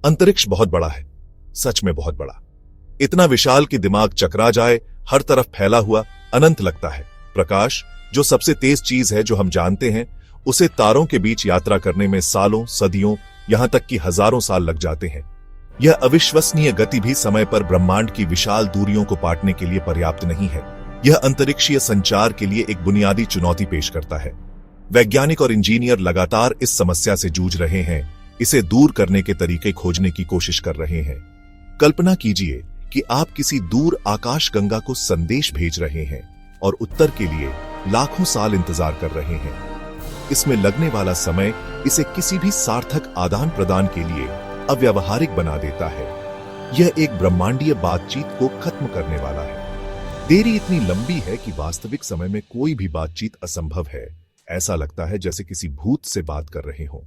अंतरिक्ष बहुत बड़ा है, सच में बहुत बड़ा। इतना विशाल कि दिमाग चकरा जाए, हर तरफ फैला हुआ, अनंत लगता है। प्रकाश, जो सबसे तेज चीज है जो हम जानते हैं, उसे तारों के बीच यात्रा करने में सालों, सदियों, यहां तक कि हजारों साल लग जाते हैं। यह अविश्वसनीय गति भी समय पर ब्रह्मांड की विशाल दूरियों को पाटने के लिए पर्याप्त नहीं है। यह अंतरिक्षीय संचार के लिए एक बुनियादी चुनौती पेश करता है। वैज्ञानिक और इंजीनियर लगातार इस समस्या से जूझ रहे हैं, इसे दूर करने के तरीके खोजने की कोशिश कर रहे हैं। कल्पना कीजिए कि आप किसी दूर आकाशगंगा को संदेश भेज रहे हैं और उत्तर के लिए लाखों साल इंतजार कर रहे हैं। इसमें लगने वाला समय इसे किसी भी सार्थक आदान प्रदान के लिए अव्यावहारिक बना देता है। यह एक ब्रह्मांडीय बातचीत को खत्म करने वाला है। देरी इतनी लंबी है कि वास्तविक समय में कोई भी बातचीत असंभव है। ऐसा लगता है जैसे किसी भूत से बात कर रहे हों।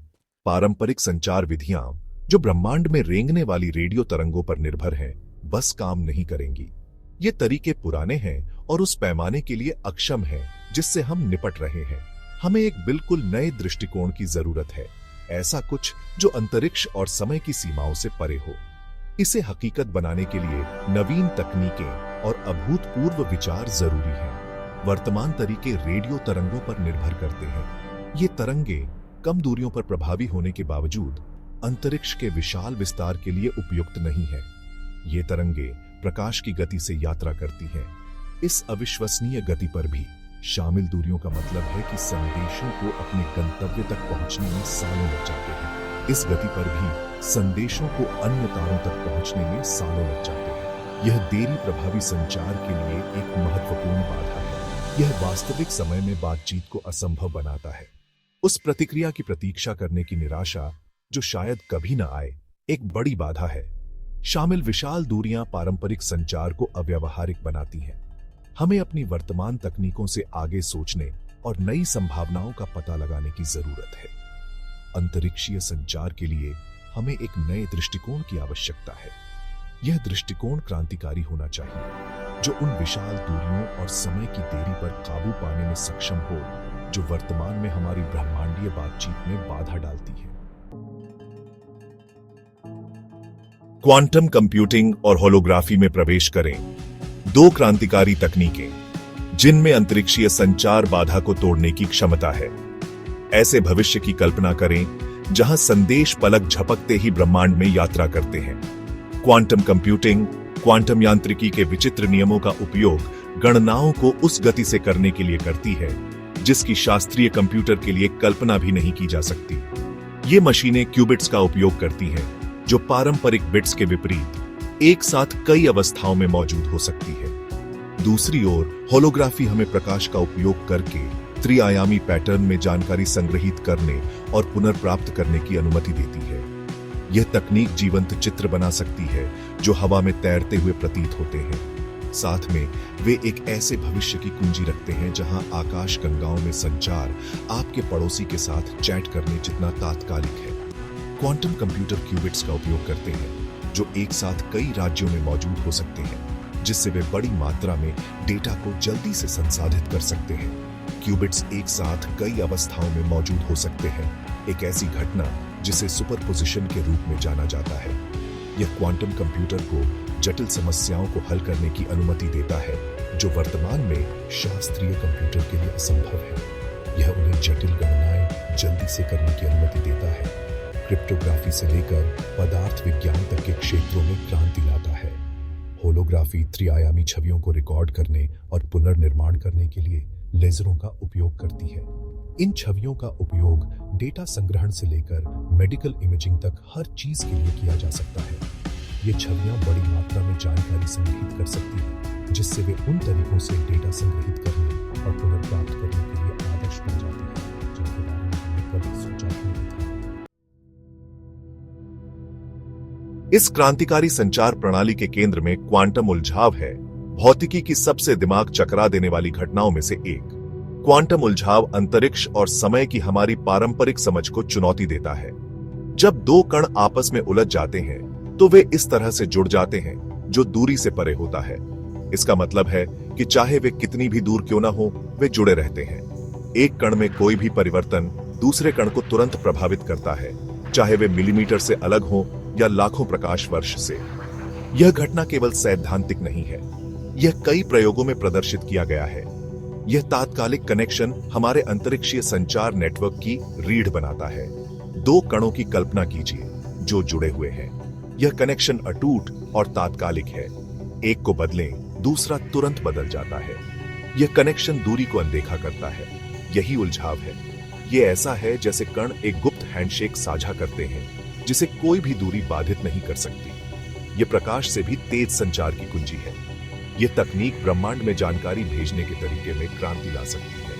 पारंपरिक संचार विधियां, जो ब्रह्मांड में रेंगने वाली रेडियो तरंगों पर निर्भर हैं, बस काम नहीं करेंगी। ये तरीके पुराने हैं और उस पैमाने के लिए अक्षम हैं जिससे हम निपट रहे हैं। हमें एक बिल्कुल नए दृष्टिकोण की जरूरत है, ऐसा कुछ जो अंतरिक्ष और समय की सीमाओं से परे हो। इसे हकीकत बनाने के लिए नवीन तकनीकें और अभूतपूर्व विचार जरूरी हैं। वर्तमान तरीके रेडियो तरंगों पर निर्भर करते हैं। ये तरंगे कम दूरियों पर प्रभावी होने के बावजूद अंतरिक्ष के विशाल विस्तार के लिए उपयुक्त नहीं है। ये तरंगे प्रकाश की गति से यात्रा करती हैं। इस अविश्वसनीय गति पर भी शामिल दूरियों का मतलब है कि संदेशों को अपने गंतव्य तक पहुंचने में सालों लग जाते हैं। इस गति पर भी संदेशों को अन्य तारों तक पहुंचने में सालों लग जाते हैं। यह देरी प्रभावी संचार के लिए एक महत्वपूर्ण बाधा है। यह वास्तविक समय में बातचीत को असंभव बनाता है। उस प्रतिक्रिया की प्रतीक्षा करने की निराशा, जो शायद कभी न आए, एक बड़ी बाधा है। शामिल विशाल दूरियां पारंपरिक संचार को अव्यावहारिक बनाती हैं। हमें अपनी वर्तमान तकनीकों से आगे सोचने और नई संभावनाओं का पता लगाने की जरूरत है। अंतरिक्षीय संचार के लिए हमें एक नए दृष्टिकोण की आवश्यकता है। यह दृष्टिकोण क्रांतिकारी होना चाहिए, जो उन विशाल दूरियों और समय की देरी पर काबू पाने में सक्षम हो, जो वर्तमान में हमारी ब्रह्मांडीय बातचीत में बाधा डालती है। क्वांटम कंप्यूटिंग और होलोग्राफी में प्रवेश करें, दो क्रांतिकारी तकनीकें जिनमें अंतरिक्षीय संचार बाधा को तोड़ने की क्षमता है। ऐसे भविष्य की कल्पना करें जहां संदेश पलक झपकते ही ब्रह्मांड में यात्रा करते हैं। क्वांटम कंप्यूटिंग क्वांटम यांत्रिकी के विचित्र नियमों का उपयोग गणनाओं को उस गति से करने के लिए करती है जिसकी शास्त्रीय कंप्यूटर के लिए कल्पना भी नहीं की जा सकती। ये मशीनें क्यूबिट्स का उपयोग करती हैं, जो पारंपरिक बिट्स के विपरीत एक साथ कई अवस्थाओं में मौजूद हो सकती है। दूसरी ओर होलोग्राफी हमें प्रकाश का उपयोग करके त्रिआयामी पैटर्न में जानकारी संग्रहित करने और पुनर्प्राप्त करने की अनुमति देती है। यह तकनीक जीवंत चित्र बना सकती है जो हवा में तैरते हुए प्रतीत होते हैं। साथ में वे एक ऐसे भविष्य की कुंजी रखते हैं जहां आकाश गंगाओं में संचार आपके पड़ोसी के साथ चैट करने जितना तात्कालिक है। क्वांटम कंप्यूटर क्यूबिट्स का उपयोग करते हैं जो एक साथ कई राज्यों में मौजूद हो सकते हैं, जिससे वे बड़ी मात्रा में डेटा को जल्दी से संसाधित कर सकते हैं। क्यूबिट्स एक साथ कई अवस्थाओं में मौजूद हो सकते हैं, एक ऐसी घटना जिसे सुपरपोजिशन के रूप में जाना जाता है। यह क्वांटम कंप्यूटर को जटिल समस्याओं को हल करने की अनुमति देता है जो वर्तमान में शास्त्रीय कंप्यूटर के लिए असंभव है। यह उन्हें जटिल गणनाएं जल्दी से करने की अनुमति देता है। क्रिप्टोग्राफी से लेकर पदार्थ विज्ञान तक के क्षेत्रों में क्रांति लाता है। होलोग्राफी त्रिआयामी छवियों को रिकॉर्ड करने और पुनर्निर्माण करने के लिए लेजरों का उपयोग करती है। इन छवियों का उपयोग डेटा संग्रहण से लेकर मेडिकल इमेजिंग तक हर चीज के लिए किया जा सकता है। ये छवियां बड़ी मात्रा में जानकारी संग्रहित कर सकती हैं, जिससे वे उन तरीकों से डेटा संग्रहित करने और पुनर्प्राप्त करने के लिए आदर्श बन जाती हैं, जिनके बारे में हमने कभी सोचा भी नहीं था। इस क्रांतिकारी संचार प्रणाली के केंद्र में क्वांटम उलझाव है, भौतिकी की सबसे दिमाग चकरा देने वाली घटनाओं में से एक। क्वांटम उलझाव अंतरिक्ष और समय की हमारी पारंपरिक समझ को चुनौती देता है। जब दो कण आपस में उलझ जाते हैं तो वे इस तरह से जुड़ जाते हैं जो दूरी से परे होता है। इसका मतलब है कि चाहे वे कितनी भी दूर क्यों ना हो, वे जुड़े रहते हैं। एक कण में कोई भी परिवर्तन दूसरे कण को तुरंत प्रभावित करता है, चाहे वे मिलीमीटर से अलग हो या लाखों प्रकाश वर्ष से। यह घटना केवल सैद्धांतिक नहीं है, यह कई प्रयोगों में प्रदर्शित किया गया है। यह तात्कालिक कनेक्शन हमारे अंतरिक्षीय संचार नेटवर्क की रीढ़ बनाता है। दो कणों की कल्पना कीजिए जो जुड़े हुए हैं। यह कनेक्शन अटूट और तात्कालिक है। एक को बदलें, दूसरा तुरंत बदल जाता है। यह कनेक्शन दूरी को अनदेखा करता है। यही उलझाव है। यह ऐसा है जैसे कण एक गुप्त हैंडशेक साझा करते हैं जिसे कोई भी दूरी बाधित नहीं कर सकती। यह प्रकाश से भी तेज संचार की कुंजी है। यह तकनीक ब्रह्मांड में जानकारी भेजने के तरीके में क्रांति ला सकती है।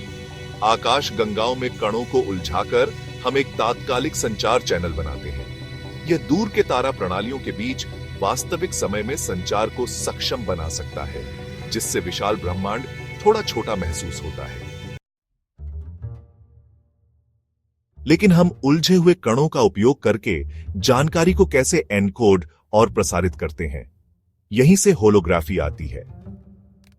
आकाश गंगाओं में कणों को उलझाकर हम एक तात्कालिक संचार चैनल बनाते हैं। यह दूर के तारा प्रणालियों के बीच वास्तविक समय में संचार को सक्षम बना सकता है, जिससे विशाल ब्रह्मांड थोड़ा छोटा महसूस होता है। लेकिन हम उलझे हुए कणों का उपयोग करके जानकारी को कैसे एनकोड और प्रसारित करते हैं? यहीं से होलोग्राफी आती है।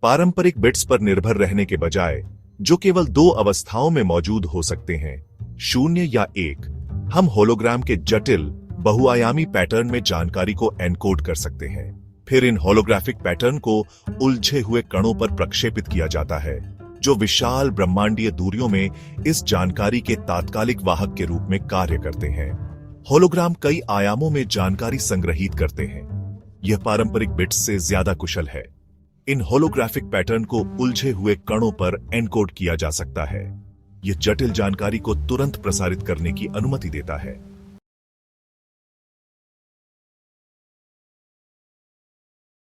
पारंपरिक बिट्स पर निर्भर रहने के बजाय, जो केवल दो अवस्थाओं में मौजूद हो सकते हैं, 0 या 1, हम होलोग्राम के जटिल बहुआयामी पैटर्न में जानकारी को एनकोड कर सकते हैं। फिर इन होलोग्राफिक पैटर्न को उलझे हुए कणों पर प्रक्षेपित किया जाता है, जो विशाल ब्रह्मांडीय दूरियों में इस जानकारी के तात्कालिक वाहक के रूप में कार्य करते हैं। होलोग्राम कई आयामों में जानकारी संग्रहित करते हैं। यह पारंपरिक बिट्स से ज्यादा कुशल है। इन होलोग्राफिक पैटर्न को उलझे हुए कणों पर एनकोड किया जा सकता है। यह जटिल जानकारी को तुरंत प्रसारित करने की अनुमति देता है।